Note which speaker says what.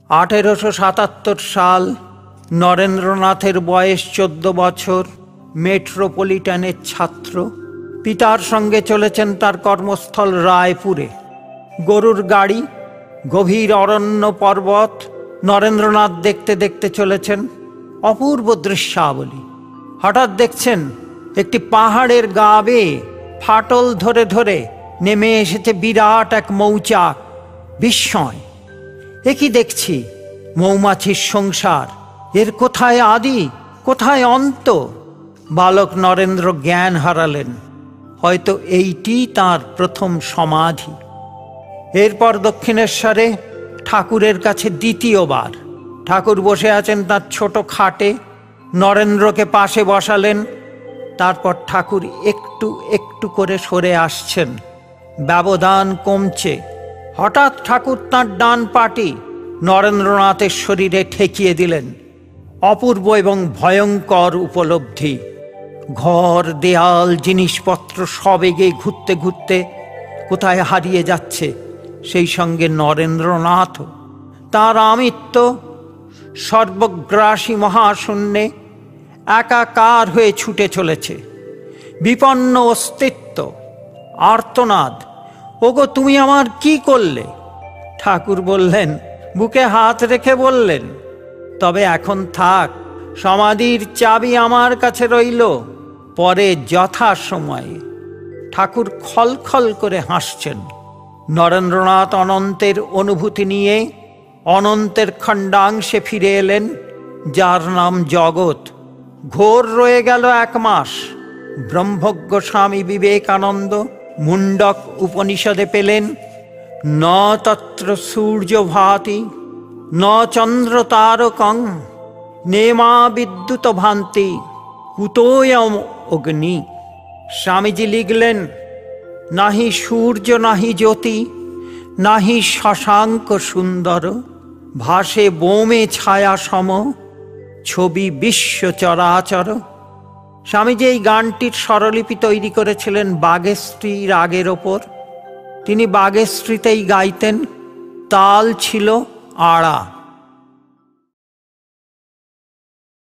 Speaker 1: 1877 সাল। নরেন্দ্রনাথের বয়স 14 বছর। মেট্রোপলিটনের ছাত্র। পিতার সঙ্গে চলেছেন তার কর্মস্থল রায়পুরে। গরুর গাড়ি, গভীর অরণ্য, পর্বত। নরেন্দ্রনাথ দেখতে দেখতে চলেছেন। অপূর্ব দৃশ্যাবলী। হঠাৎ দেখছেন একটি পাহাড়ের গা বেয়ে ফাটল ধরে ধরে নেমে এসেছে বিরাট এক মৌচাক। বিস্ময়! এ কি দেখছি? মৌমাছির সংসার। এর কোথায় আদি, কোথায় অন্ত? বালক নরেন্দ্র জ্ঞান হারালেন। হয়তো এইটি তার প্রথম সমাধি। এরপর দক্ষিণেশ্বরে ঠাকুরের কাছে দ্বিতীয়বার। ঠাকুর বসে আছেন তার ছোট খাটে। নরেন্দ্রকে পাশে বসালেন। তারপর ঠাকুর একটু একটু করে সরে আসছেন। ব্যবধান কমছে। হঠাৎ ঠাকুর তাঁর ডান পাটি নরেন্দ্রনাথের শরীরে ঠেকিয়ে দিলেন। অপূর্ব এবং ভয়ঙ্কর উপলব্ধি। ঘর, দেয়াল, জিনিসপত্র সব এগিয়ে ঘুরতে ঘুরতে কোথায় হারিয়ে যাচ্ছে। সেই সঙ্গে নরেন্দ্রনাথও। তাঁর আমিত্ব সর্বগ্রাসী মহাশূন্যে একাকার হয়ে ছুটে চলেছে। বিপন্ন অস্তিত্ব, আর্তনাদ। ওগো, তুমি আমার কি করলে? ঠাকুর বললেন, বুকে হাত রেখে বললেন, তবে এখন থাক, সমাধির চাবি আমার কাছে রইল, পরে যথা সময়ে। ঠাকুর খলখল করে হাসছেন। নরেন্দ্রনাথ অনন্তের অনুভূতি নিয়ে অনন্তের খণ্ডাংশে ফিরে এলেন, যার নাম জগৎ। ঘোর রয়ে গেল 1 মাস। ব্রহ্মজ্ঞ স্বামী বিবেকানন্দ মুণ্ডক উপনিষদে পেলেন, ন তত্র সূর্য ভাতি, ন চন্দ্র তারকং, নেমা বিদ্যুৎ ভান্তি, কুতোয়ম অগ্নি। স্বামীজি লিখলেন, নাহি সূর্য নাহি জ্যোতি, নাহি শশাঙ্ক সুন্দর, ভাসে বোমে ছায়া সম, ছবি বিশ্ব চরাচর। স্বামীজি এই গানটির স্বরলিপি তৈরি করেছিলেন বাগেশ্রী রাগের ওপর। তিনি বাগেশ্রীতেই গাইতেন। তাল ছিল আড়া।